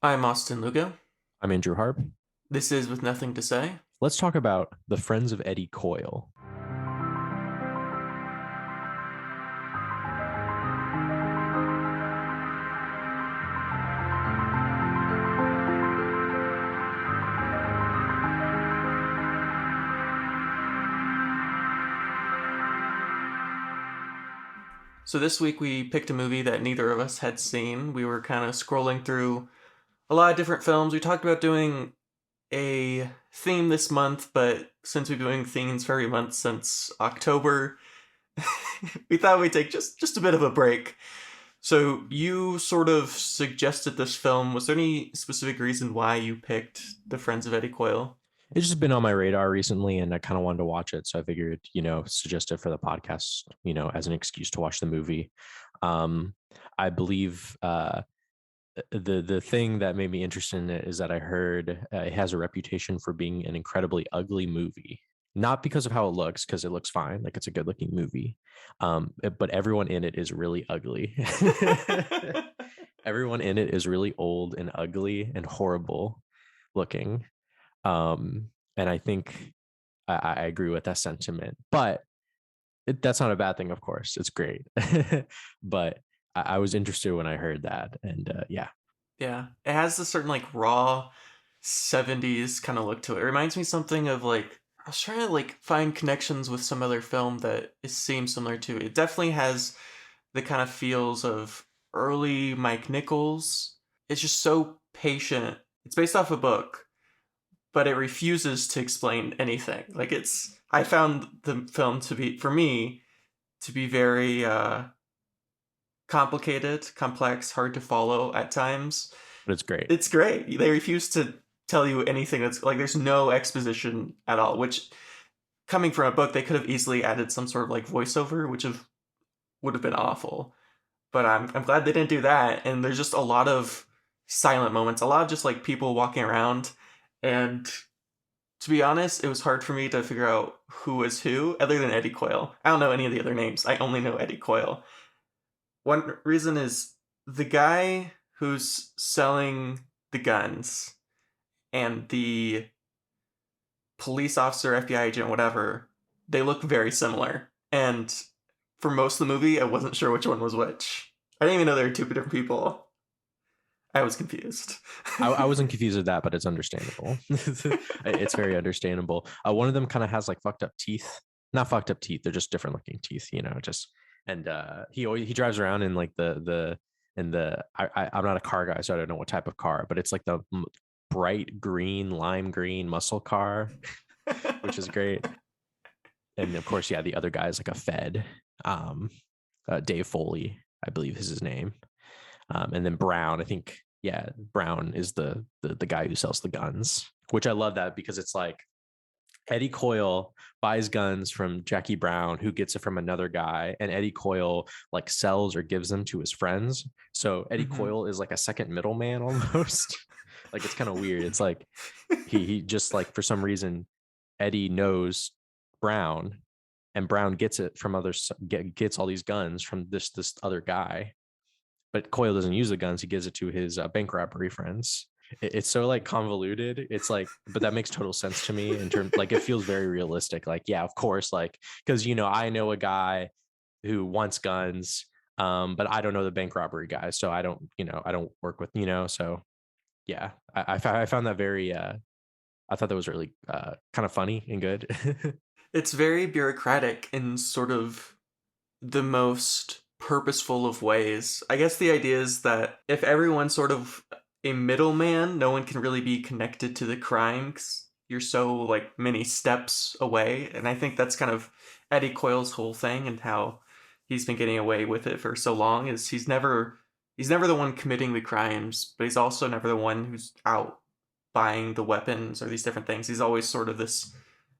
I'm Austin Lugo. I'm Andrew Harp. This is With Nothing to Say. Let's talk about the Friends of Eddie Coyle. So this week we picked a movie that neither of us had seen. We were kind of scrolling through a lot of different films. We talked about doing a theme this month, but since we've been doing themes for every month since October, we thought we'd take just a bit of a break. So you sort of suggested this film. Was there any specific reason why you picked The Friends of Eddie Coyle? It's just been on my radar recently and I kind of wanted to watch it. So I figured, suggest it for the podcast, as an excuse to watch the movie. Um, I believe the thing that made me interested in it is that I heard it has a reputation for being an incredibly ugly movie. Not because of how it looks, because it looks fine, like it's a good looking movie. But everyone in it is really ugly. Everyone in it is really old and ugly and horrible looking. And I think I agree with that sentiment, but that's not a bad thing, of course. It's great. But I was interested when I heard that. And yeah, Yeah, it has this certain like raw 70s kind of look to it. It reminds me something of like I was trying to like find connections with some other film that it seems similar to. It definitely has the kind of feels of early Mike Nichols. It's just so patient. It's based off a book, but it refuses to explain anything. Like it's I found the film to be for me to be very complicated, complex, hard to follow at times. but it's great. It's great. They refuse to tell you anything that's like there's no exposition at all, which coming from a book, they could have easily added some sort of like voiceover, which would have been awful. But I'm glad they didn't do that. And there's just a lot of silent moments, a lot of just like people walking around. And to be honest, it was hard for me to figure out who was who, other than Eddie Coyle. I don't know any of the other names. I only know Eddie Coyle. One reason is the guy who's selling the guns and the police officer, FBI agent, whatever, they look very similar. And for most of the movie, I wasn't sure which one was which. I didn't even know there were two different people. I was confused. I wasn't confused with that, but it's understandable. It's very understandable. One of them kind of has like fucked up teeth. Not fucked up teeth. They're just different looking teeth, just and he drives around in like I'm not a car guy, so I don't know what type of car, but it's like the bright green, lime green muscle car, which is great. And of course, yeah, the other guy is like a Fed. Um, Dave Foley, I believe is his name. And then Brown, I think, yeah, Brown is the guy who sells the guns, which I love that because it's like Eddie Coyle buys guns from Jackie Brown, who gets it from another guy, and Eddie Coyle like sells or gives them to his friends. So Eddie Mm-hmm. Coyle is like a second middleman almost. Like it's kind of weird. It's like he just like for some reason Eddie knows Brown, and Brown gets it from others, gets all these guns from this other guy, but Coyle doesn't use the guns. He gives it to his bank robbery friends. It's so like convoluted. It's like, but that makes total sense to me in terms like it feels very realistic. Like, yeah, of course, like because I know a guy who wants guns, but I don't know the bank robbery guy, so I don't work with so yeah, I found that very. I thought that was really kind of funny and good. It's very bureaucratic in sort of the most purposeful of ways. I guess the idea is that if everyone's sort of a middleman, no one can really be connected to the crime 'cause you're so like many steps away. And I think that's kind of Eddie Coyle's whole thing and how he's been getting away with it for so long is he's never the one committing the crimes, but he's also never the one who's out buying the weapons or these different things. He's always sort of this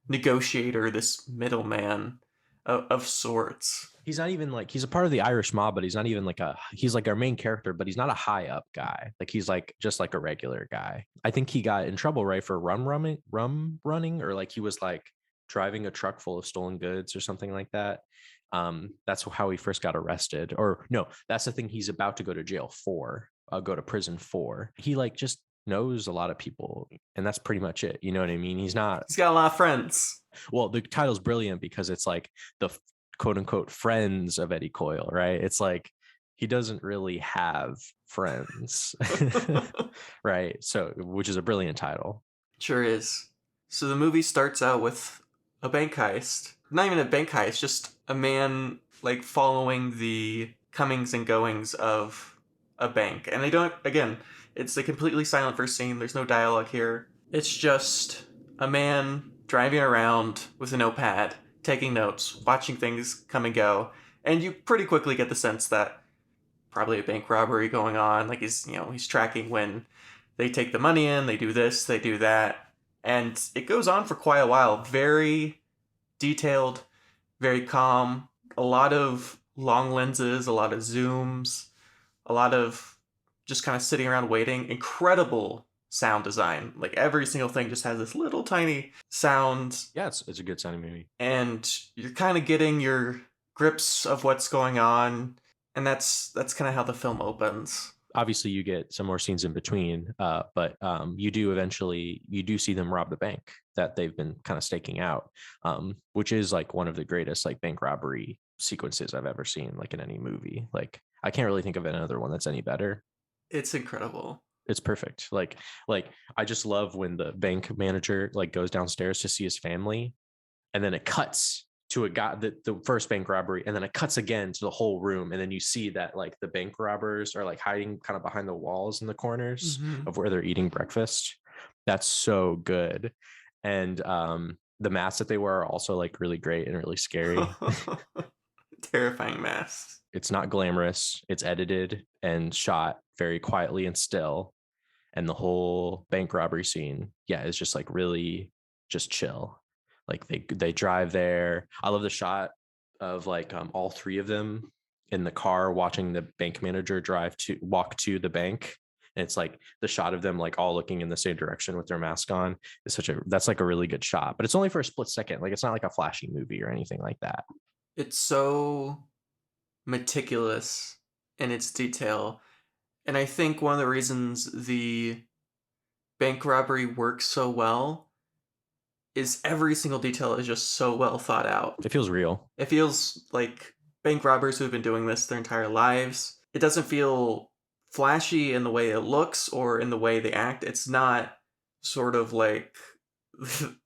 negotiator, this middleman of sorts. He's not even like he's a part of the Irish mob, but he's not even like he's like our main character, but he's not a high up guy. Like he's like just like a regular guy. I think he got in trouble, right, for rum running, or like he was like driving a truck full of stolen goods or something like that. That's how he first got arrested. Or no, that's the thing he's about to go to jail for. go to prison for. He like just knows a lot of people, and that's pretty much it. You know what I mean? He's not, He's got a lot of friends. well, the title's brilliant because it's like the quote unquote friends of Eddie Coyle, right? It's like he doesn't really have friends, right? So, which is a brilliant title. Sure is. So the movie starts out with a bank heist. Not even a bank heist, just a man like following the comings and goings of a bank. And they don't, again, it's a completely silent first scene. There's no dialogue here. It's just a man driving around with a notepad, taking notes, watching things come and go. And you pretty quickly get the sense that probably a bank robbery going on. Like he's tracking when they take the money in, they do this, they do that. And it goes on for quite a while. Very detailed, very calm. A lot of long lenses, a lot of zooms, a lot of just kind of sitting around waiting. Incredible sound design. Like every single thing just has this little tiny sound. Yeah, it's a good sounding movie. And you're kind of getting your grips of what's going on. And that's kind of how the film opens. Obviously you get some more scenes in between, but you do see them rob the bank that they've been kind of staking out, which is like one of the greatest like bank robbery sequences I've ever seen, like in any movie. Like I can't really think of another one that's any better. It's incredible. It's perfect. Like I just love when the bank manager like goes downstairs to see his family, and then it cuts to a guy, the first bank robbery, and then it cuts again to the whole room, and then you see that like the bank robbers are like hiding kind of behind the walls in the corners of where they're eating breakfast. That's so good. And the masks that they wear are also like really great and really scary. Terrifying masks. It's not glamorous, it's edited and shot very quietly and still, and the whole bank robbery scene, yeah, is just like really just chill. Like they drive there. I love the shot of like all three of them in the car watching the bank manager walk to the bank. And it's like the shot of them like all looking in the same direction with their mask on is that's like a really good shot. But it's only for a split second. Like it's not like a flashy movie or anything like that. It's so meticulous in its detail. And I think one of the reasons the bank robbery works so well is every single detail is just so well thought out. It feels real. It feels like bank robbers who have been doing this their entire lives. It doesn't feel flashy in the way it looks or in the way they act. It's not sort of like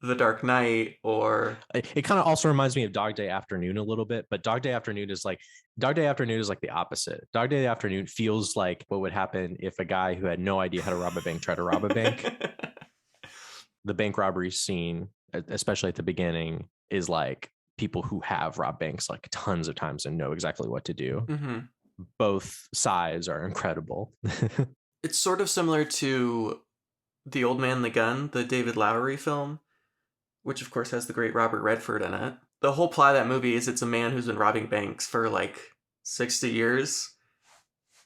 The Dark Knight or It kind of also reminds me of Dog Day Afternoon a little bit, but Dog Day Afternoon is like the opposite. Dog Day Afternoon feels like what would happen if a guy who had no idea how to rob a bank tried to rob a bank. The bank robbery scene, especially at the beginning, is like people who have robbed banks like tons of times and know exactly what to do. Both sides are incredible. It's sort of similar to The Old Man and the Gun, the David Lowery film, which of course has the great Robert Redford in it. The whole plot of that movie is it's a man who's been robbing banks for like 60 years.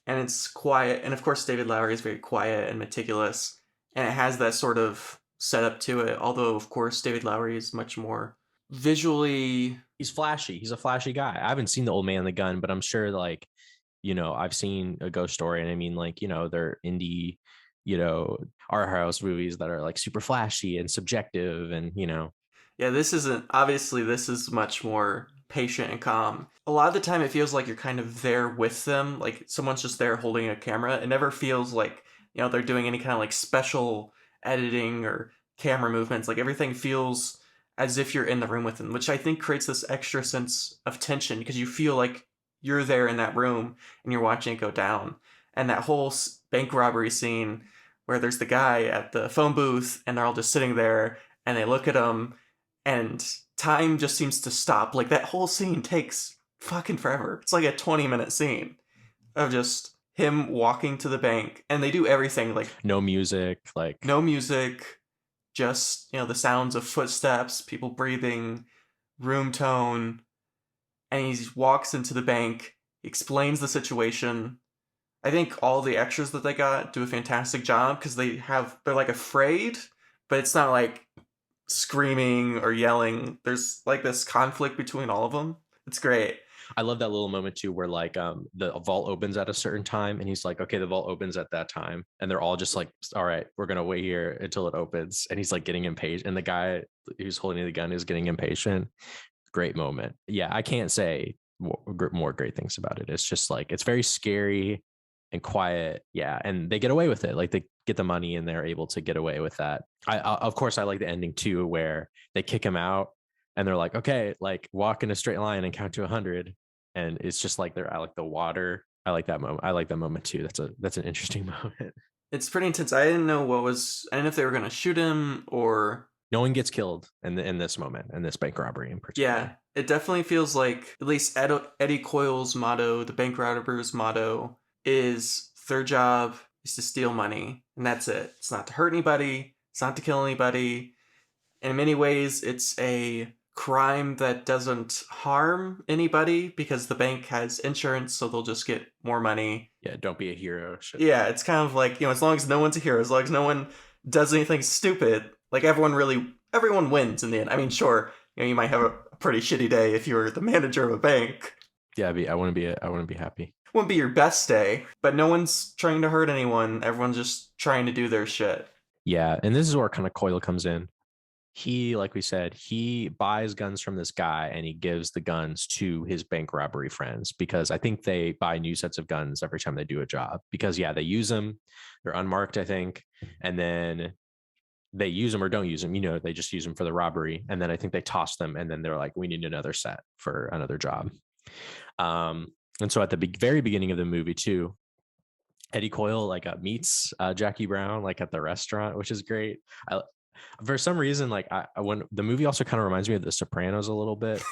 And it's quiet. And of course, David Lowery is very quiet and meticulous. And it has that sort of setup to it. Although, of course, David Lowery is much more visually. He's flashy. He's a flashy guy. I haven't seen The Old Man and the Gun, but I'm sure like, I've seen A Ghost Story, and I mean, like, they're indie, art house movies that are like super flashy and subjective, and Yeah, this is much more patient and calm. A lot of the time it feels like you're kind of there with them, like someone's just there holding a camera. It never feels like, they're doing any kind of like special editing or camera movements. Like everything feels as if you're in the room with them, which I think creates this extra sense of tension because you feel like you're there in that room and you're watching it go down. And that whole bank robbery scene where there's the guy at the phone booth and they're all just sitting there and they look at him and time just seems to stop. Like that whole scene takes fucking forever. It's like a 20-minute scene of just him walking to the bank, and they do everything like no music, just the sounds of footsteps, people breathing, room tone, and he walks into the bank, explains the situation. I think all the extras that they got do a fantastic job because they're like afraid, but it's not like screaming or yelling. There's like this conflict between all of them. It's great. I love that little moment too, where like the vault opens at a certain time, and he's like, okay, the vault opens at that time, and they're all just like, all right, we're gonna wait here until it opens, and he's like getting impatient, and the guy who's holding the gun is getting impatient. Great moment. Yeah, I can't say more great things about it. It's just like it's very scary and quiet. Yeah, and they get away with it. Like they get the money and they're able to get away with that. Of course I like the ending too, where they kick him out and they're like, okay, like walk in a straight line and count to 100, and it's just like they're at like the water. I like that moment. I like that moment too. That's an interesting moment. It's pretty intense. I didn't know I didn't know if they were gonna shoot him or No one gets killed in this moment, in this bank robbery in yeah. particular. It definitely feels like at least Eddie Coyle's motto, the bank robber's motto, is their job is to steal money, and that's it. It's not to hurt anybody. It's not to kill anybody. In many ways, it's a crime that doesn't harm anybody because the bank has insurance, so they'll just get more money. Yeah, don't be a hero. Shit. Yeah, it's kind of like, as long as no one's a hero, as long as no one does anything stupid, like everyone wins in the end. I mean, sure, you might have a pretty shitty day if you're the manager of a bank. Yeah, I want to be happy. Wouldn't be your best day, but no one's trying to hurt anyone. Everyone's just trying to do their shit. Yeah, and this is where kind of Coyle comes in. He, like we said, he buys guns from this guy and he gives the guns to his bank robbery friends, because I think they buy new sets of guns every time they do a job, because yeah, they use them. They're unmarked, I think. And then they use them or don't use them, they just use them for the robbery. And then I think they toss them and then they're like, we need another set for another job. And so at the very beginning of the movie too, Eddie Coyle like meets Jackie Brown like at the restaurant, which is great. I, for some reason, like when the movie also kind of reminds me of The Sopranos a little bit,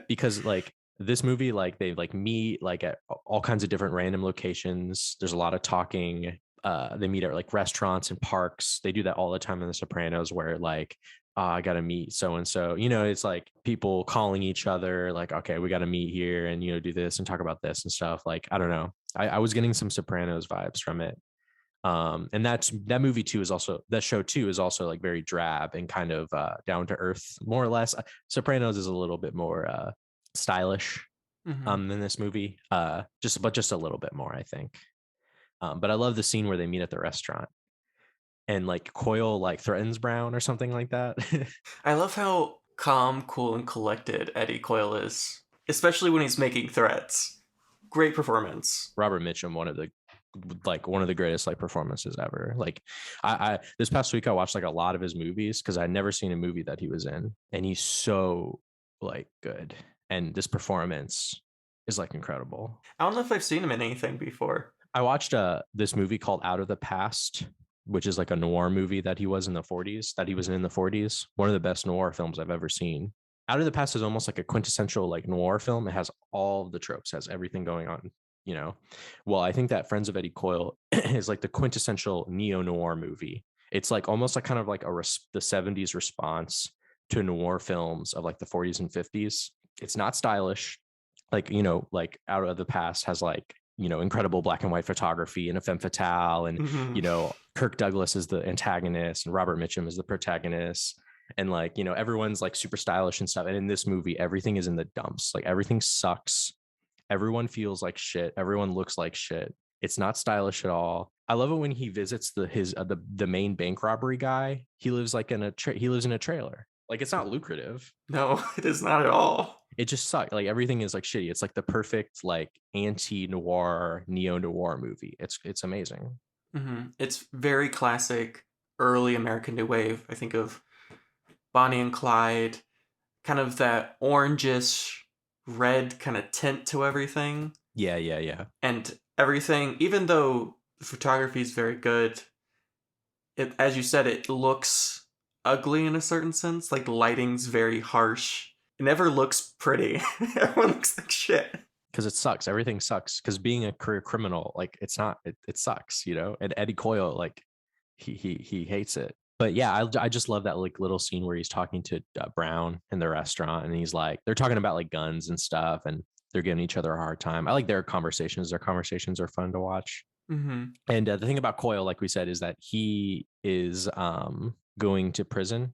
because like this movie, like they like meet like at all kinds of different random locations. There's a lot of talking. They meet at like restaurants and parks. They do that all the time in The Sopranos, where like, I got to meet so and so. It's like people calling each other, like, okay, we got to meet here and do this and talk about this and stuff. Like, I don't know. I was getting some Sopranos vibes from it. And that movie too is also, that show too is also like very drab and kind of down to earth, more or less. Sopranos is a little bit more stylish Mm-hmm. than this movie, just a little bit more, I think. But I love the scene where they meet at the restaurant and like Coyle like threatens Brown or something like that. I love how calm, cool, and collected Eddie Coyle is, especially when he's making threats. Great performance. Robert Mitchum, one of the greatest like performances ever. Like I this past week I watched like a lot of his movies because I'd never seen a movie that he was in, and he's so like good. And this performance is like incredible. I don't know if I've seen him in anything before. I watched this movie called Out of the Past, which is like a noir movie that he was in the 40s, that he was in the 40s. One of the best noir films I've ever seen. Out of the Past is almost like a quintessential like noir film. It has all the tropes, has everything going on, you know. Well, I think that Friends of Eddie Coyle is like the quintessential neo noir movie. It's like almost like kind of like the 70s response to noir films of like the 40s and 50s. It's not stylish. Like, like Out of the Past has like, incredible black and white photography and a femme fatale. And, Mm-hmm. Kirk Douglas is the antagonist and Robert Mitchum is the protagonist. And like, everyone's like super stylish and stuff. And in this movie, everything is in the dumps. Like everything sucks. Everyone feels like shit. Everyone looks like shit. It's not stylish at all. I love it when he visits the main bank robbery guy. He lives like he lives in a trailer. Like it's not lucrative. No, it is not at all. It just sucked. Like everything is like shitty. It's like the perfect like anti-noir, neo-noir movie. It's amazing. Mm-hmm. It's very classic early American New Wave. I think of Bonnie and Clyde, kind of that orangish red kind of tint to everything. Yeah, yeah, yeah. And everything, even though the photography is very good, as you said, it looks ugly in a certain sense. Like the lighting's very harsh. It never looks pretty. Everyone looks like shit. Because it sucks. Everything sucks. Because being a career criminal, like it's not. It sucks, And Eddie Coyle, like he hates it. But yeah, I just love that like little scene where he's talking to Brown in the restaurant, and he's like they're talking about like guns and stuff, and they're giving each other a hard time. I like their conversations. Their conversations are fun to watch. Mm-hmm. And the thing about Coyle, like we said, is that he is going to prison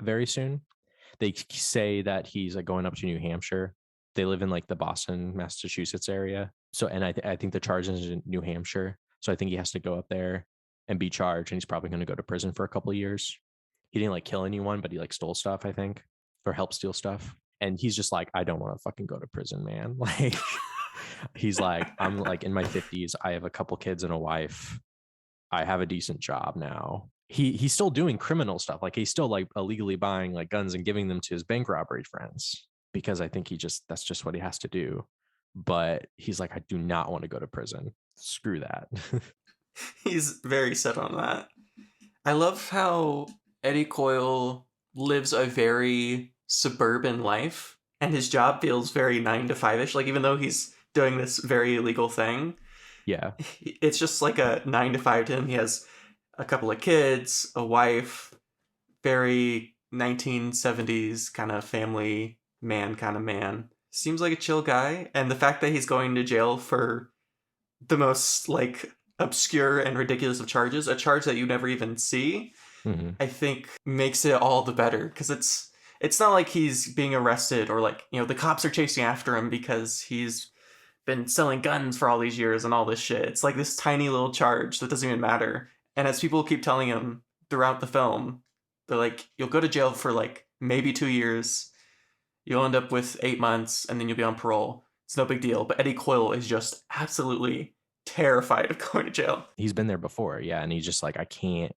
very soon. They say that he's like going up to New Hampshire They live in like the Boston, Massachusetts area. So, and I think the charge is in New Hampshire. So I think he has to go up there and be charged, and he's probably going to go to prison for a couple of years. He didn't like kill anyone, but he like stole stuff, I think, or helped steal stuff. And he's just like, I don't want to fucking go to prison, man. Like, he's like, I'm like in my 50s. I have a couple kids and a wife. I have a decent job now. He's still doing criminal stuff. Like he's still like illegally buying like guns and giving them to his bank robbery friends because I think that's just what he has to do. But he's like, I do not want to go to prison. Screw that. He's very set on that. I love how Eddie Coyle lives a very suburban life, and his job feels very 9 to 5 ish. Like, even though he's doing this very illegal thing, Yeah. it's just like a 9 to 5 to him. He has a couple of kids, a wife, very 1970s kind of family man kind of man. Seems like a chill guy, and the fact that he's going to jail for the most like obscure and ridiculous of charges, a charge that you never even see, Mm-hmm. I think makes it all the better, because it's not like he's being arrested or like, the cops are chasing after him because he's been selling guns for all these years and all this shit. It's like this tiny little charge that doesn't even matter. And as people keep telling him throughout the film, they're like, you'll go to jail for like maybe 2 years, you'll end up with 8 months, and then you'll be on parole. It's no big deal. But Eddie Coyle is just absolutely terrified of going to jail. He's been there before. Yeah. And he's just like, I can't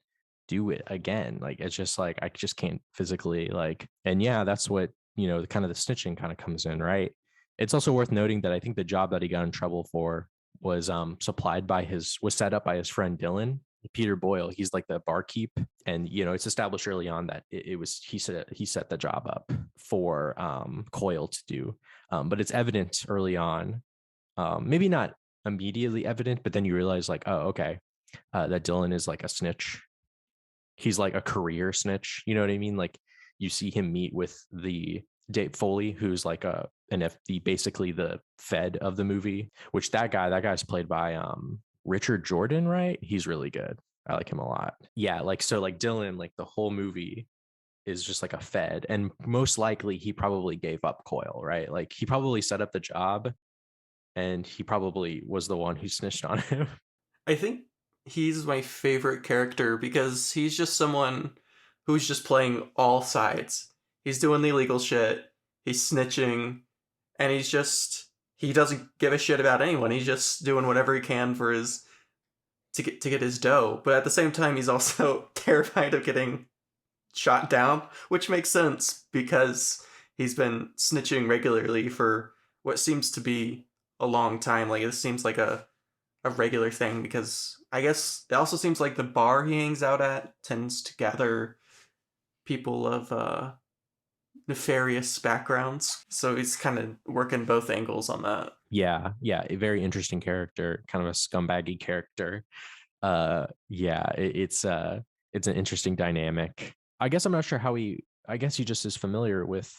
do it again. Like, it's just like, I just can't physically like, and yeah, that's what, kind of the snitching kind of comes in, right? It's also worth noting that I think the job that he got in trouble for was was set up by his friend Dylan. Peter Boyle, he's like the barkeep, and it's established early on that it was he set the job up for Coyle to do, but it's evident early on, maybe not immediately evident, but then you realize like, oh, okay, that Dylan is like a snitch. He's like a career snitch. You know what I mean? Like you see him meet with the Dave Foley, who's like an FD, basically the Fed of the movie. Which that guy's played by Richard Jordan, right? He's really good. I like him a lot. Yeah, like so, like Dylan, like the whole movie is just like a Fed, and most likely he probably gave up Coyle, right? Like he probably set up the job, and he probably was the one who snitched on him. I think he's my favorite character because he's just someone who's just playing all sides. He's doing the illegal shit, he's snitching, and he doesn't give a shit about anyone. He's just doing whatever he can for his to get his dough. But at the same time, he's also terrified of getting shot down, which makes sense because he's been snitching regularly for what seems to be a long time. Like, this seems like a regular thing, because I guess it also seems like the bar he hangs out at tends to gather people of nefarious backgrounds. So he's kind of working both angles on that. Yeah, a very interesting character, kind of a scumbaggy character. Yeah, it's an interesting dynamic. I guess I'm not sure how I guess he just is familiar with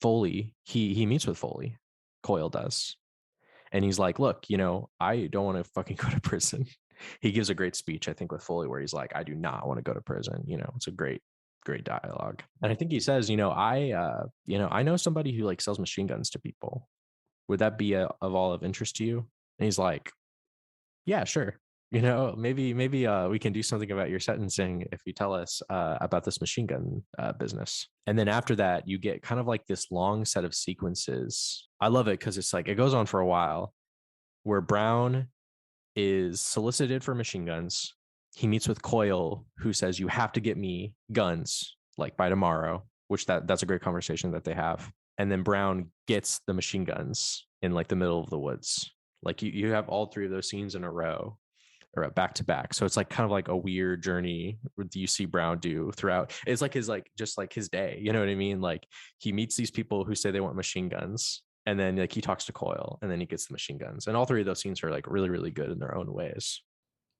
Foley. He meets with Foley. Coyle does. And he's like, look, I don't want to fucking go to prison. He gives a great speech, I think, with Foley, where he's like, I do not want to go to prison. It's a great dialogue. And I think he says, I know somebody who like sells machine guns to people. Would that be of all of interest to you? And he's like, yeah, sure. Maybe we can do something about your sentencing if you tell us about this machine gun business. And then after that, you get kind of like this long set of sequences. I love it because it's like it goes on for a while, where Brown is solicited for machine guns. He meets with Coyle, who says, you have to get me guns like by tomorrow, which that's a great conversation that they have. And then Brown gets the machine guns in like the middle of the woods. Like you have all three of those scenes in a row or back to back. So it's like kind of like a weird journey you see Brown do throughout. It's like just like his day. You know what I mean? Like he meets these people who say they want machine guns, and then like he talks to Coyle, and then he gets the machine guns. And all three of those scenes are like really, really good in their own ways.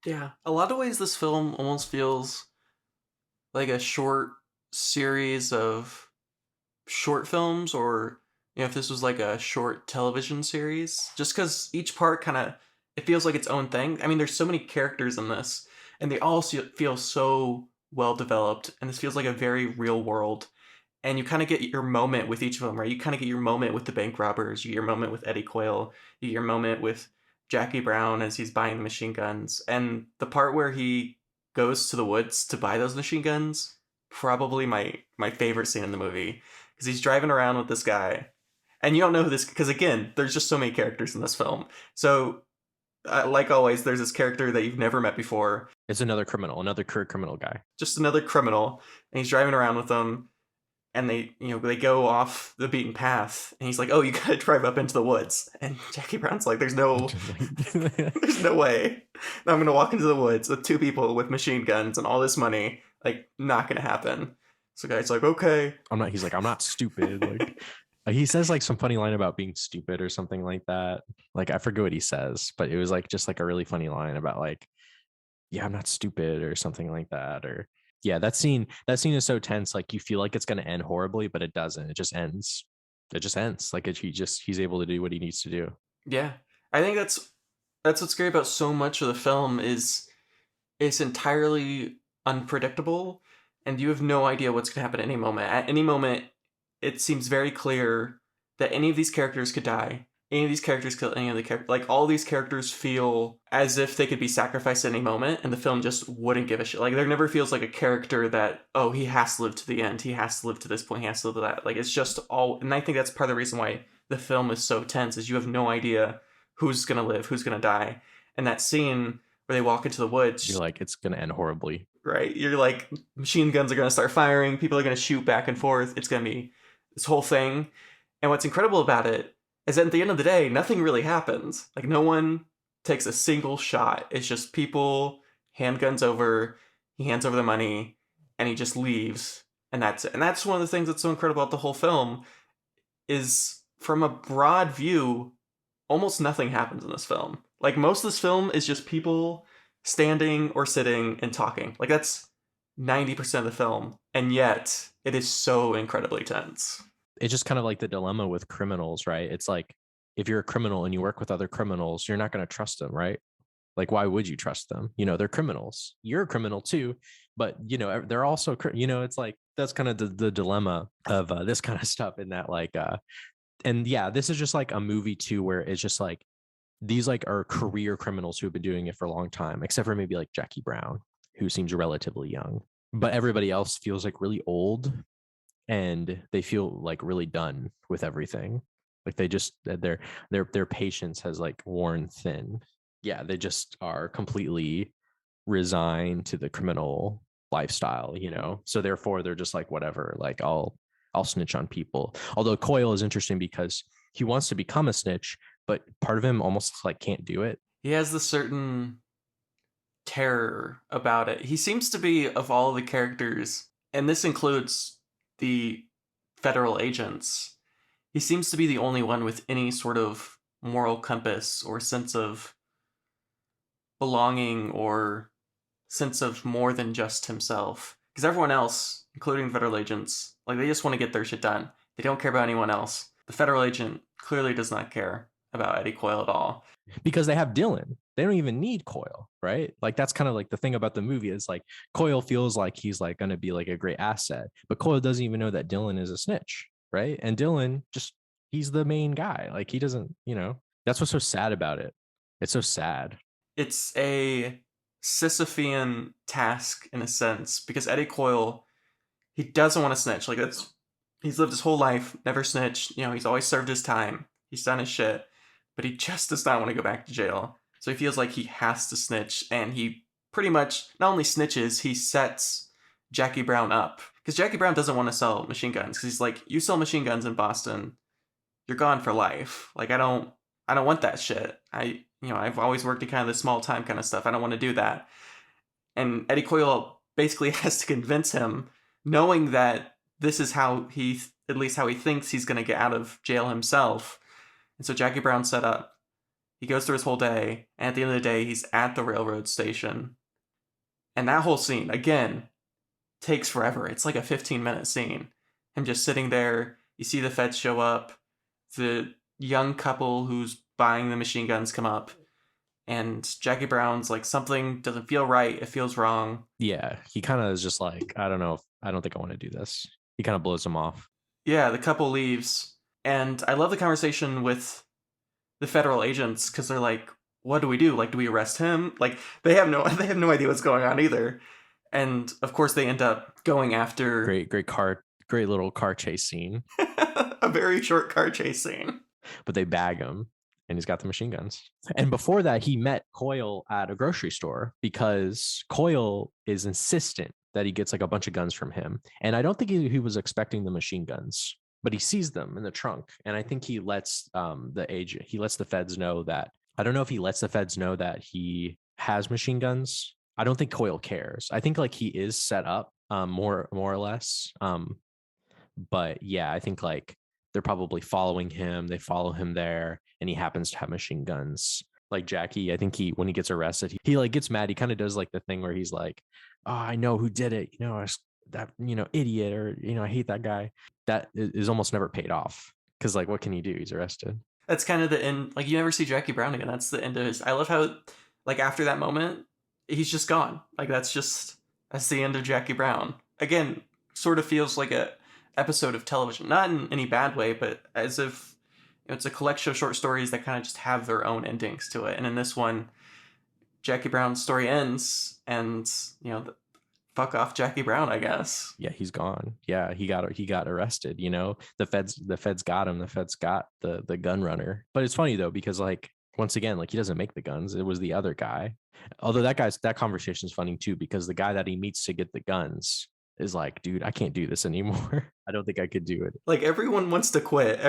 Yeah, a lot of ways this film almost feels like a short series of short films, or if this was like a short television series, just because each part kind of, it feels like its own thing. I mean, there's so many characters in this, and they all feel so well developed, and this feels like a very real world. and you kind of get your moment with each of them, right? You kind of get your moment with the bank robbers, you get your moment with Eddie Coyle, you get your moment with Jackie Brown as he's buying the machine guns, and the part where he goes to the woods to buy those machine guns, probably my favorite scene in the movie, because he's driving around with this guy, and you don't know who this, because again, there's just so many characters in this film. So like always, there's this character that you've never met before, It's another criminal, another career criminal guy. just another criminal, and he's driving around with them, and they go off the beaten path, and he's like, oh, you gotta drive up into the woods, and Jackie Brown's like, Just there's no way I'm gonna walk into the woods with two people with machine guns and all this money, like, not gonna happen. So the guy's like, okay. He's like, I'm not stupid. Like he says like some funny line about being stupid or something like that. Like I forget what he says, but it was like just like a really funny line about like, yeah, I'm not stupid or something like that. Or yeah, that scene is so tense. Like you feel like it's gonna end horribly, but it doesn't. It just ends. It just ends. Like he's able to do what he needs to do. Yeah, I think that's what's great about so much of the film is it's entirely unpredictable, and you have no idea what's going to happen at any moment. At any moment, it seems very clear that any of these characters could die. Any of these characters kill any of the characters. Like, all these characters feel as if they could be sacrificed at any moment, and the film just wouldn't give a shit. Like, there never feels like a character that, oh, he has to live to the end. He has to live to this point. He has to live to that. Like, it's just all. And I think that's part of the reason why the film is so tense, is you have no idea who's going to live, who's going to die. And that scene where they walk into the woods, You're like, it's gonna end horribly. right? You're like, machine guns are going to start firing, people are going to shoot back and forth. It's going to be this whole thing. And what's incredible about it is that at the end of the day, nothing really happens. Like, no one takes a single shot. It's just people, handguns over, he hands over the money, and he just leaves. And that's it. And that's one of the things that's so incredible about the whole film is, from a broad view, almost nothing happens in this film. Like, most of this film is just people standing or sitting and talking. Like, that's 90% of the film. And yet, it is so incredibly tense. It's just kind of like the dilemma with criminals, right? It's like if you're a criminal and you work with other criminals, you're not going to trust them, right? Like, why would you trust them? You know, they're criminals. You're a criminal too, but you know, they're also, it's like that's kind of the dilemma of this kind of stuff. In that, like, and yeah, this is just like a movie too, where it's just like these like are career criminals who have been doing it for a long time, except for maybe like Jackie Brown, who seems relatively young, but everybody else feels like really old and they feel like really done with everything. Like they just their patience has like worn thin. Yeah, they just are completely resigned to the criminal lifestyle, you know. So therefore they're just like, whatever, like I'll snitch on people. Although Coyle is interesting because he wants to become a snitch, but part of him almost like can't do it. He has this certain terror about it. He seems to be, of all the characters, and this includes the federal agents, he seems to be the only one with any sort of moral compass or sense of belonging or sense of more than just himself. Because everyone else, including federal agents, like, they just want to get their shit done. They don't care about anyone else. The federal agent clearly does not care about Eddie Coyle at all. Because they have Dylan. They don't even need Coyle, right? Like that's kind of like the thing about the movie is like Coyle feels like he's like going to be like a great asset, but Coyle doesn't even know that Dylan is a snitch, right? And Dylan just he's the main guy. Like he doesn't, that's what's so sad about it. It's so sad. It's a Sisyphean task in a sense, because Eddie Coyle, he doesn't want to snitch. Like, he's lived his whole life, never snitched. He's always served his time. He's done his shit, but he just does not want to go back to jail. So he feels like he has to snitch, and he pretty much not only snitches, he sets Jackie Brown up. Because Jackie Brown doesn't want to sell machine guns, because he's like, you sell machine guns in Boston, you're gone for life. Like, I don't want that shit. I've always worked in kind of the small time kind of stuff. I don't want to do that. And Eddie Coyle basically has to convince him, knowing that this is how at least how he thinks he's going to get out of jail himself. And so Jackie Brown's set up. He goes through his whole day, and at the end of the day, he's at the railroad station. And that whole scene, again, takes forever. It's like a 15-minute scene. Him just sitting there. You see the feds show up. The young couple who's buying the machine guns come up. And Jackie Brown's like, something doesn't feel right. It feels wrong. Yeah, he kind of is just like, I don't know. I don't think I want to do this. He kind of blows him off. Yeah, the couple leaves, and I love the conversation with the federal agents because they're like, "What do we do? Like, do we arrest him?" Like, they have no idea what's going on either, and of course they end up going after Great little car chase scene. a very short car chase scene. But they bag him, and he's got the machine guns. And before that, he met Coyle at a grocery store because Coyle is insistent that he gets like a bunch of guns from him. And I don't think he was expecting the machine guns, but he sees them in the trunk. And I think he lets he lets the feds know that, I don't know if he lets the feds know that he has machine guns. I don't think Coyle cares. I think like he is set up more or less. But yeah, I think like they're probably following him. They follow him there, and he happens to have machine guns. Like Jackie, I think when he gets arrested, he like gets mad. He kind of does like the thing where he's like, "Oh, I know who did it. That idiot, or I hate that guy." That is almost never paid off because like what can he do? He's arrested. That's kind of the end. Like, you never see Jackie Brown again. That's the end of his. I love how, like, after that moment, he's just gone. Like, that's the end of Jackie Brown. Again, sort of feels like a episode of television, not in any bad way, but as if it's a collection of short stories that kind of just have their own endings to it. And in this one, Jackie Brown's story ends, and fuck off Jackie Brown, I guess. Yeah, he's gone. Yeah, he got arrested. The feds got him. The feds got the gun runner. But it's funny though because like once again, like he doesn't make the guns. It was the other guy. Although that conversation is funny too because the guy that he meets to get the guns is like, dude, I can't do this anymore. I don't think I could do it. Like, everyone wants to quit.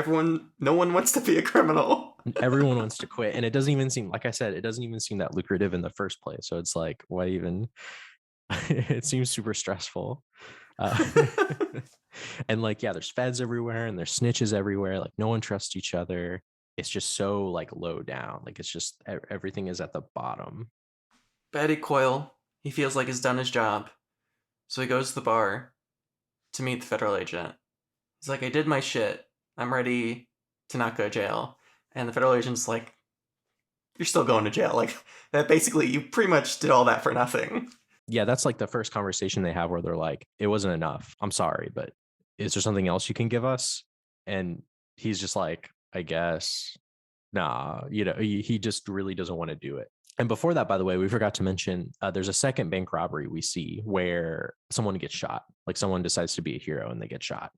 No one wants to be a criminal. Everyone wants to quit, and it doesn't even seem, like I said, it doesn't even seem that lucrative in the first place. So it's like, why even? It seems super stressful. Uh, and like, yeah, there's feds everywhere and there's snitches everywhere. Like no one trusts each other. It's just so like low down. Like it's just everything is at the bottom. Betty Coyle, he feels like he's done his job. So he goes to the bar to meet the federal agent. He's like, I did my shit. I'm ready to not go to jail. And the federal agent's like, you're still going to jail. Like, that basically, you pretty much did all that for nothing. Yeah, that's like the first conversation they have where they're like, it wasn't enough. I'm sorry, but is there something else you can give us? And he's just like, I guess, nah, he just really doesn't want to do it. And before that, by the way, we forgot to mention there's a second bank robbery we see where someone gets shot. Like someone decides to be a hero and they get shot,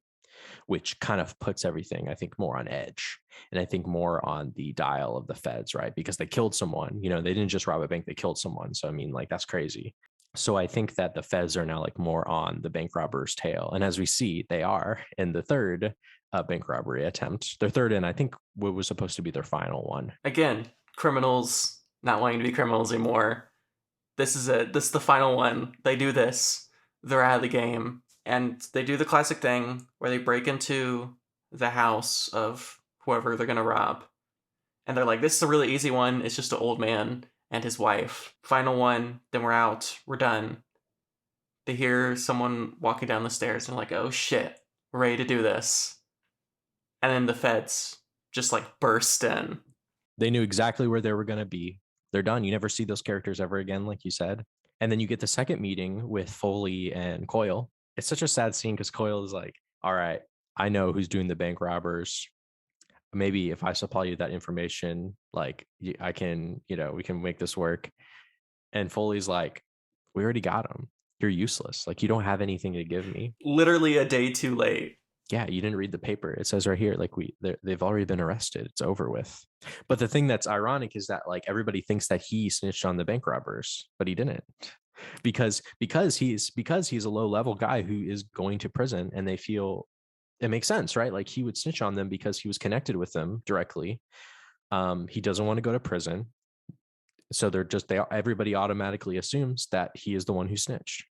which kind of puts everything, I think, more on edge. And I think more on the dial of the feds, right? Because they killed someone. They didn't just rob a bank, they killed someone. So, I mean, like, that's crazy. So I think that the feds are now like more on the bank robber's tail. And as we see, they are in the third bank robbery attempt. Their third, and I think what was supposed to be their final one. Again, criminals not wanting to be criminals anymore. This is it. This is the final one. They do this. They're out of the game. And they do the classic thing where they break into the house of whoever they're going to rob. And they're like, this is a really easy one. It's just an old man and his wife. Final one, then we're out. We're done. They hear someone walking down the stairs and like, oh shit, we're ready to do this. And then the feds just like burst in. They knew exactly where they were going to be. They're done. You never see those characters ever again, like you said. And then you get the second meeting with Foley and Coyle. It's such a sad scene because Coyle is like, all right, I know who's doing the bank robbers. Maybe if I supply you that information, like I can, we can make this work. And Foley's like, we already got him. You're useless. Like you don't have anything to give me. Literally a day too late. Yeah, you didn't read the paper. It says right here, like they've already been arrested. It's over with. But the thing that's ironic is that like everybody thinks that he snitched on the bank robbers, but he didn't. Because he's a low level guy who is going to prison, and they feel it makes sense, right? Like he would snitch on them because he was connected with them directly. He doesn't want to go to prison, so everybody automatically assumes that he is the one who snitched.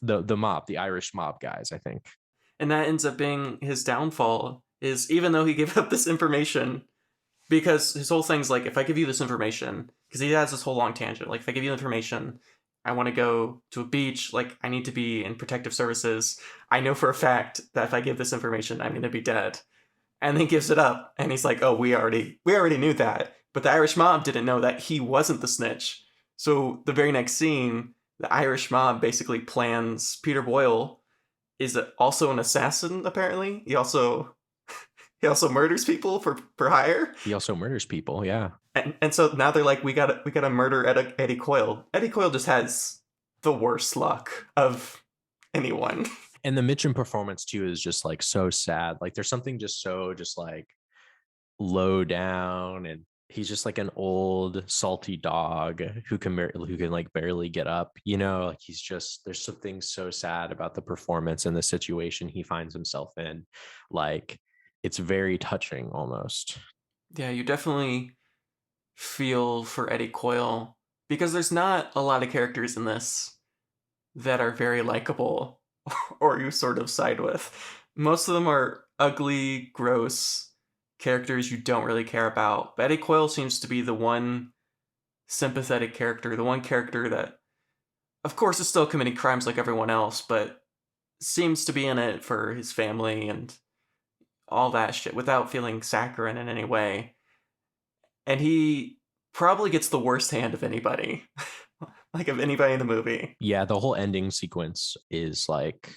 The Irish mob guys, I think. And that ends up being his downfall, is even though he gave up this information, because his whole thing's like, if I give you this information, because he has this whole long tangent, like if I give you information, I want to go to a beach, like I need to be in protective services. I know for a fact that if I give this information, I'm going to be dead. And then gives it up. And he's like, oh, we already knew that. But the Irish mob didn't know that he wasn't the snitch. So the very next scene, the Irish mob basically plans Peter Boyle is also an assassin. Apparently, he also murders people for hire. He also murders people. Yeah. And so now they're like, we gotta murder Eddie Coyle. Eddie Coyle just has the worst luck of anyone. And the Mitchum performance too is just like so sad. Like there's something just so just like low down, and he's just like an old salty dog who can like barely get up, you know, like he's just, there's something so sad about the performance and the situation he finds himself in. Like it's very touching almost. Yeah, you definitely feel for Eddie Coyle because there's not a lot of characters in this that are very likable or you sort of side with. Most of them are ugly, gross characters you don't really care about. But Eddie Coyle seems to be the one sympathetic character, the one character that, of course, is still committing crimes like everyone else, but seems to be in it for his family and all that shit without feeling saccharine in any way. And he probably gets the worst hand of anybody, like of anybody in the movie. Yeah, the whole ending sequence is like,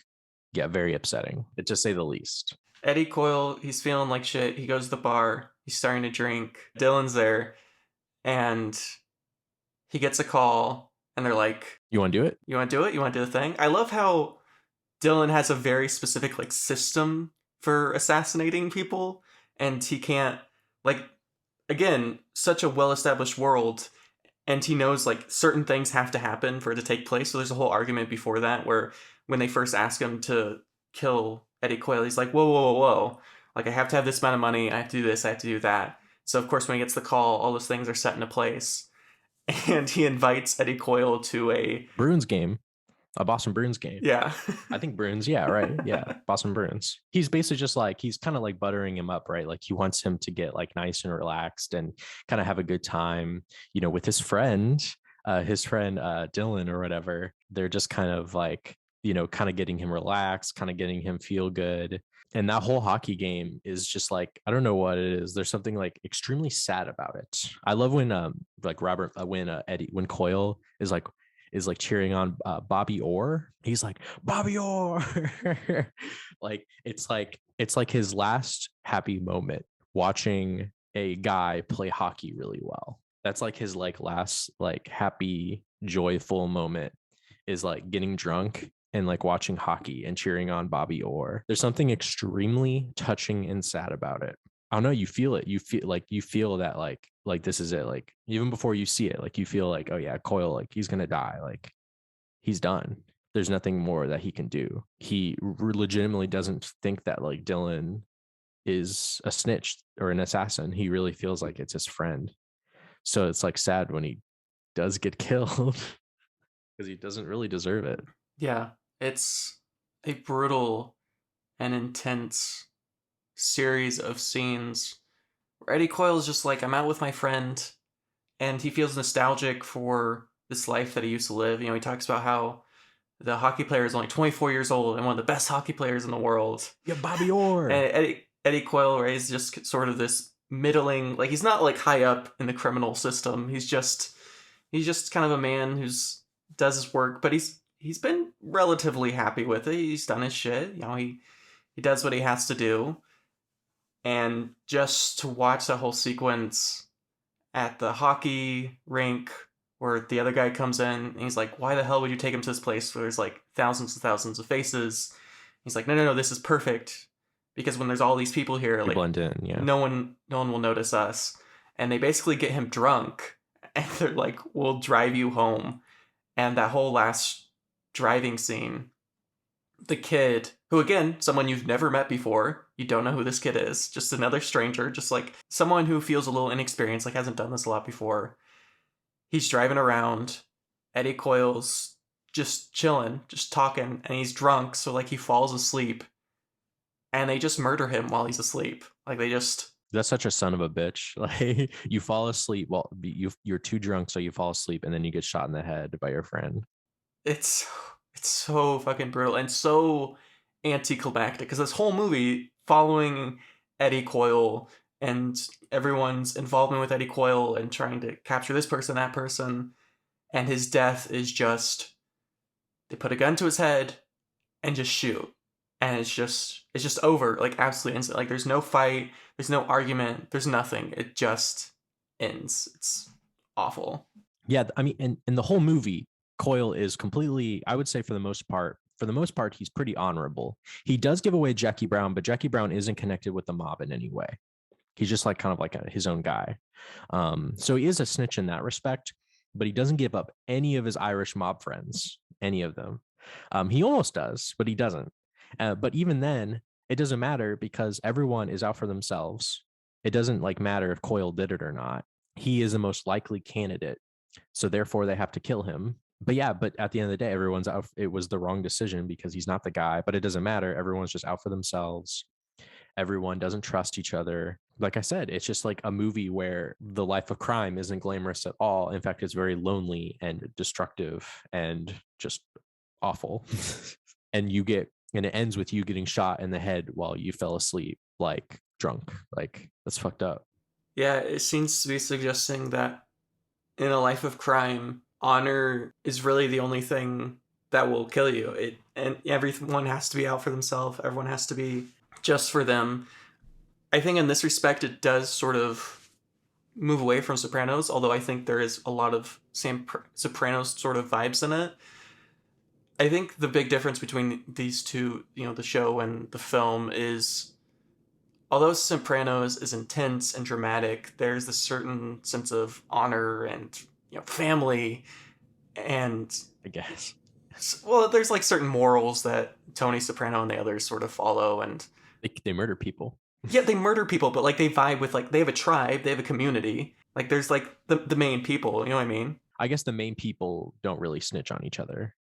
yeah, very upsetting, to say the least. Eddie Coyle, he's feeling like shit. He goes to the bar. He's starting to drink. Dylan's there, and he gets a call, and they're like, You want to do it? "You want to do it? You want to do the thing?" I love how Dylan has a very specific like system for assassinating people, and he can't like again such a well-established world, and he knows like certain things have to happen for it to take place. So there's a whole argument before that where when they first ask him to kill Eddie Coyle, he's like, whoa, whoa, whoa, whoa. Like, I have to have this amount of money. I have to do this. I have to do that. So, of course, when he gets the call, all those things are set into place. And he invites Eddie Coyle to a Bruins game, a Boston Bruins game. Yeah. I think Bruins. Yeah, right. Yeah, Boston Bruins. He's basically just like, he's kind of like buttering him up, right? Like he wants him to get like nice and relaxed and kind of have a good time, you know, with his friend Dylan or whatever. They're just kind of like, you know, kind of getting him relaxed, kind of getting him feel good. And that whole hockey game is just like, I don't know what it is. There's something like extremely sad about it. I love when like Robert when Coyle is like cheering on Bobby Orr. He's like, Bobby Orr. It's like his last happy moment watching a guy play hockey really well. That's like his like last like happy joyful moment is like getting drunk and like watching hockey and cheering on Bobby Orr. There's something extremely touching and sad about it. I don't know, you feel it. You feel that like this is it. Like even before you see it, like you feel like, oh yeah, Coyle, like he's gonna die. Like he's done. There's nothing more that he can do. He legitimately doesn't think that like Dylan is a snitch or an assassin. He really feels like it's his friend. So it's like sad when he does get killed because he doesn't really deserve it. Yeah. It's a brutal and intense series of scenes where Eddie Coyle is just like, I'm out with my friend, and he feels nostalgic for this life that he used to live. You know, he talks about how the hockey player is only 24 years old and one of the best hockey players in the world. Yeah, Bobby Orr. And Eddie Coyle, right, is just sort of this middling, like he's not like high up in the criminal system. He's just kind of a man who's does his work, but he's been relatively happy with it. He's done his shit. You know, he does what he has to do. And just to watch that whole sequence at the hockey rink where the other guy comes in and he's like, why the hell would you take him to this place where there's like thousands and thousands of faces? He's like, no, this is perfect. Because when there's all these people here, You like blend in, yeah. no one will notice us. And they basically get him drunk and they're like, we'll drive you home. And that whole last driving scene, the kid, who again, someone you've never met before, you don't know who this kid is, just another stranger, just like someone who feels a little inexperienced, like hasn't done this a lot before. He's driving around. Eddie Coyle's just chilling, just talking, and he's drunk, so like he falls asleep. And they just murder him while he's asleep. Like they just That's such a son of a bitch. Like you fall asleep while you're too drunk, so you fall asleep, and then you get shot in the head by your friend. it's so fucking brutal and so anticlimactic because this whole movie following Eddie Coyle and everyone's involvement with Eddie Coyle and trying to capture this person, that person, and his death is just they put a gun to his head and just shoot. and it's just over, like absolutely instant. Like there's no fight, there's no argument, there's nothing. It just ends. It's awful. Yeah, I mean, in the whole movie, Coyle is completely, I would say for the most part, he's pretty honorable. He does give away Jackie Brown, but Jackie Brown isn't connected with the mob in any way. He's just like kind of like his own guy. So he is a snitch in that respect, but he doesn't give up any of his Irish mob friends, any of them. He almost does, but he doesn't. But even then, it doesn't matter because everyone is out for themselves. It doesn't like matter if Coyle did it or not. He is the most likely candidate, so therefore they have to kill him. But yeah, but at the end of the day, everyone's out. It was the wrong decision because he's not the guy. But it doesn't matter. Everyone's just out for themselves. Everyone doesn't trust each other. Like I said, it's just like a movie where the life of crime isn't glamorous at all. In fact, it's very lonely and destructive and just awful. And it ends with you getting shot in the head while you fell asleep, like drunk. Like that's fucked up. Yeah, it seems to be suggesting that in a life of crime, honor is really the only thing that will kill you. It and everyone has to be out for themselves. Everyone has to be just for them. I think in this respect, it does sort of move away from Sopranos, although I think there is a lot of same Sopranos sort of vibes in it. I think the big difference between these two, the show and the film, is although Sopranos is intense and dramatic, there's this certain sense of honor and family, and I guess. well, there's like certain morals that Tony Soprano and the others sort of follow, and They murder people. yeah, they murder people, but like they vibe with, like, they have a tribe, they have a community. Like there's like the main people, you know what I mean? I guess the main people don't really snitch on each other,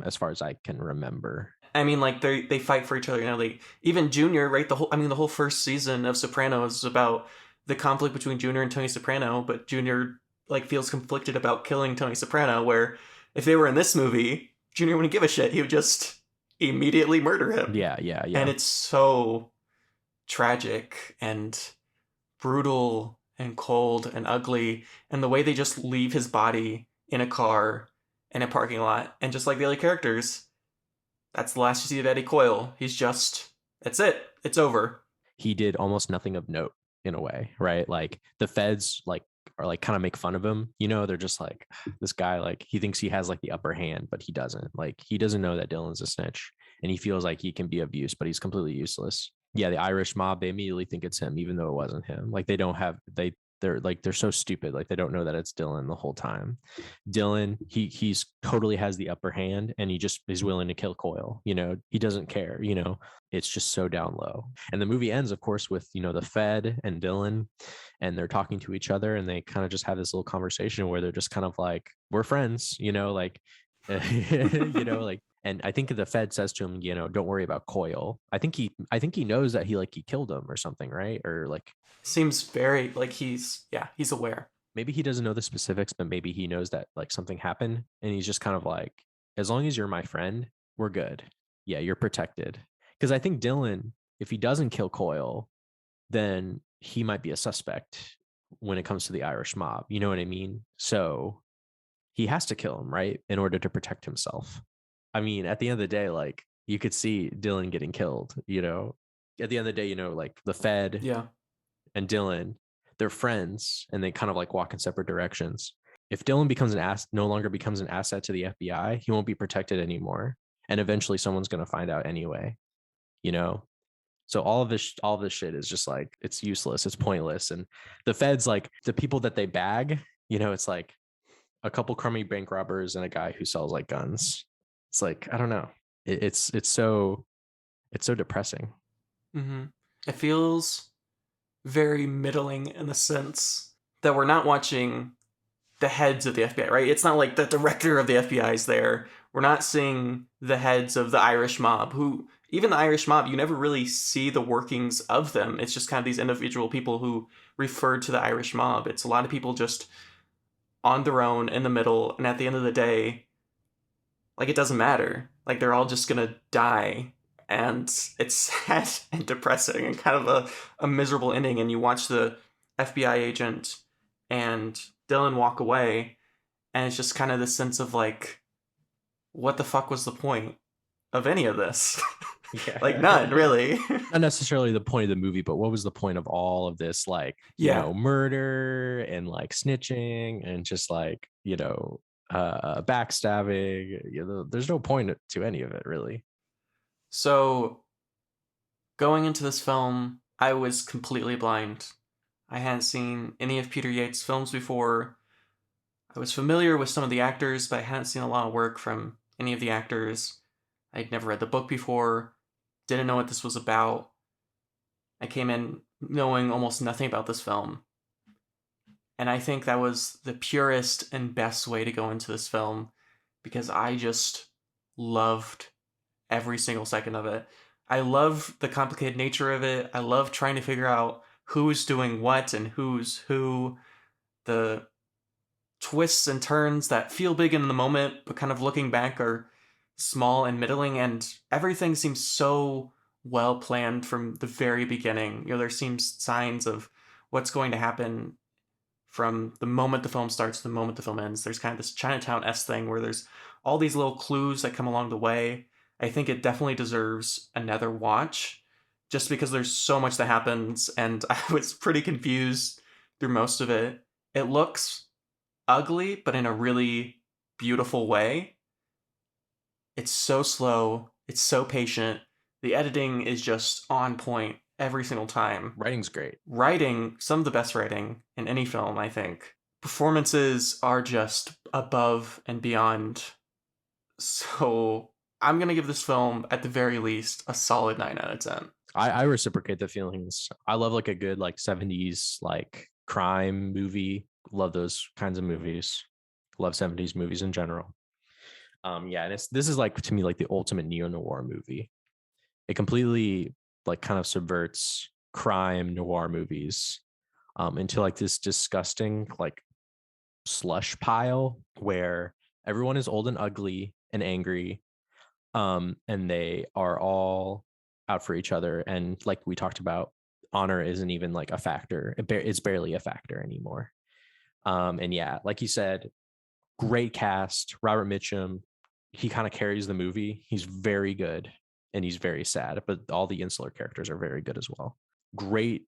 as far as I can remember. I mean, like they fight for each other. They even Junior, right? The whole first season of Sopranos is about the conflict between Junior and Tony Soprano, but Junior like feels conflicted about killing Tony Soprano. Where if they were in this movie, Junior wouldn't give a shit. He would just immediately murder him. Yeah, yeah, And yeah. it's so tragic and brutal and cold and ugly, and the way they just leave his body in a car in a parking lot, and just like the other characters, that's the last you see of Eddie Coyle. He's just, that's it. It's over. He did almost nothing of note in a way, right? Like the feds like are like kind of make fun of him. They're just like this guy, like he thinks he has like the upper hand, but he doesn't. Like he doesn't know that Dylan's a snitch and he feels like he can be of use, but he's completely useless. Yeah, the Irish mob, they immediately think it's him, even though it wasn't him. Like they're so stupid. Like they don't know that it's Dylan the whole time. Dylan, he's totally has the upper hand and he just is willing to kill Coyle. He doesn't care, it's just so down low. And the movie ends, of course, with, the Fed and Dylan, and they're talking to each other and they kind of just have this little conversation where they're just kind of like, we're friends, like, like, and I think the Fed says to him, don't worry about Coyle. I think he knows that he killed him or something, right? Or like Seems very like he's aware. maybe he doesn't know the specifics, but maybe he knows that like something happened and he's just kind of like, as long as you're my friend, we're good. Yeah, you're protected. Because I think Dylan, if he doesn't kill Coyle, then he might be a suspect when it comes to the Irish mob. You know what I mean? So he has to kill him, right? In order to protect himself. I mean, at the end of the day, like you could see Dylan getting killed, At the end of the day, like the Fed Yeah. and Dylan, they're friends and they kind of like walk in separate directions. If Dylan becomes no longer becomes an asset to the FBI, he won't be protected anymore. And eventually someone's going to find out anyway, you know? So all of this shit is just like, it's useless. It's pointless. And the feds, like the people that they bag, it's like a couple crummy bank robbers and a guy who sells like guns. It's like, I don't know. It's so depressing. Mm-hmm. It feels very middling in the sense that we're not watching the heads of the FBI, right? It's not like the director of the FBI is there. We're not seeing the heads of the Irish mob, who, even the Irish mob, you never really see the workings of them. It's just kind of these individual people who refer to the Irish mob. It's a lot of people just on their own in the middle, and at the end of the day, like, it doesn't matter. Like, they're all just gonna die. And it's sad and depressing and kind of a miserable ending. And you watch the FBI agent and Dylan walk away, and it's just kind of this sense of like, what the fuck was the point of any of this? Like none, really. Not necessarily the point of the movie, but what was the point of all of this, like, Yeah. murder and like snitching and just like, backstabbing. There's no point to any of it, really. So going into this film, I was completely blind. I hadn't seen any of Peter Yates' films before. I was familiar with some of the actors, but I hadn't seen a lot of work from any of the actors. I'd never read the book before, didn't know what this was about. I came in knowing almost nothing about this film. And I think that was the purest and best way to go into this film because I just loved every single second of it. I love the complicated nature of it. I love trying to figure out who's doing what and who's who. The twists and turns that feel big in the moment, but kind of looking back are small and middling, and everything seems so well planned from the very beginning. There seems signs of what's going to happen from the moment the film starts to the moment the film ends. There's kind of this Chinatown-esque thing where there's all these little clues that come along the way. I think it definitely deserves another watch just because there's so much that happens, and I was pretty confused through most of it. It looks ugly, but in a really beautiful way. It's so slow, it's so patient. The editing is just on point every single time. Writing's great. Writing, some of the best writing in any film, I think. Performances are just above and beyond. So I'm going to give this film, at the very least, a solid 9 out of 10. I reciprocate the feelings. I love like a good like 70s like crime movie. Love those kinds of movies. Love 70s movies in general. Yeah, and this is like to me like the ultimate neo-noir movie. It completely like kind of subverts crime noir movies into like this disgusting like slush pile where everyone is old and ugly and angry, and they are all out for each other, and like we talked about, honor isn't even like a factor. It's barely a factor anymore. And yeah, like you said, great cast. Robert Mitchum, he kind of carries the movie. He's very good and he's very sad, but all the insular characters are very good as well. Great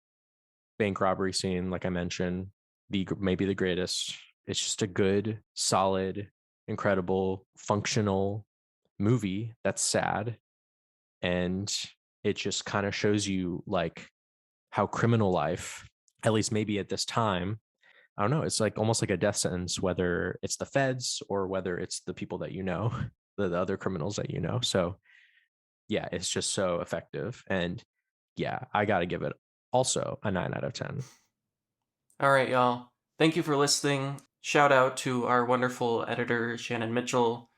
bank robbery scene, like I mentioned, maybe the greatest. It's just a good, solid, incredible, functional movie that's sad, and it just kind of shows you like how criminal life, at least maybe at this time, I don't know, it's like almost like a death sentence, whether it's the feds or whether it's the people that the other criminals that so yeah, it's just so effective. And yeah, I gotta give it also a 9 out of 10. All right, y'all. Thank you for listening. Shout out to our wonderful editor, Shannon Mitchell.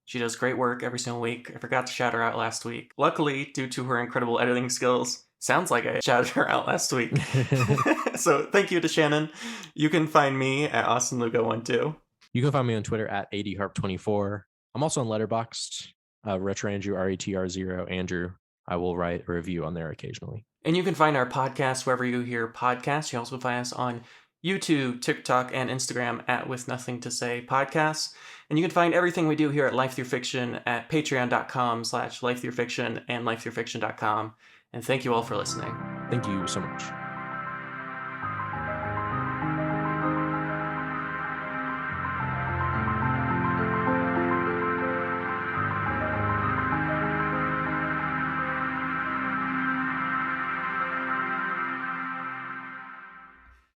She does great work every single week. I forgot to shout her out last week. Luckily, due to her incredible editing skills, sounds like I shouted her out last week. So thank you to Shannon. You can find me at AustinLugo12. You can find me on Twitter at ADHarp24. I'm also on Letterboxd, Retro Andrew, RETR0 Andrew. I will write a review on there occasionally. And you can find our podcast wherever you hear podcasts. You also find us on YouTube, TikTok, and Instagram at With Nothing to Say Podcasts. And you can find everything we do here at Life Through Fiction at patreon.com/lifethroughfiction and lifethroughfiction.com. And thank you all for listening. Thank you so much.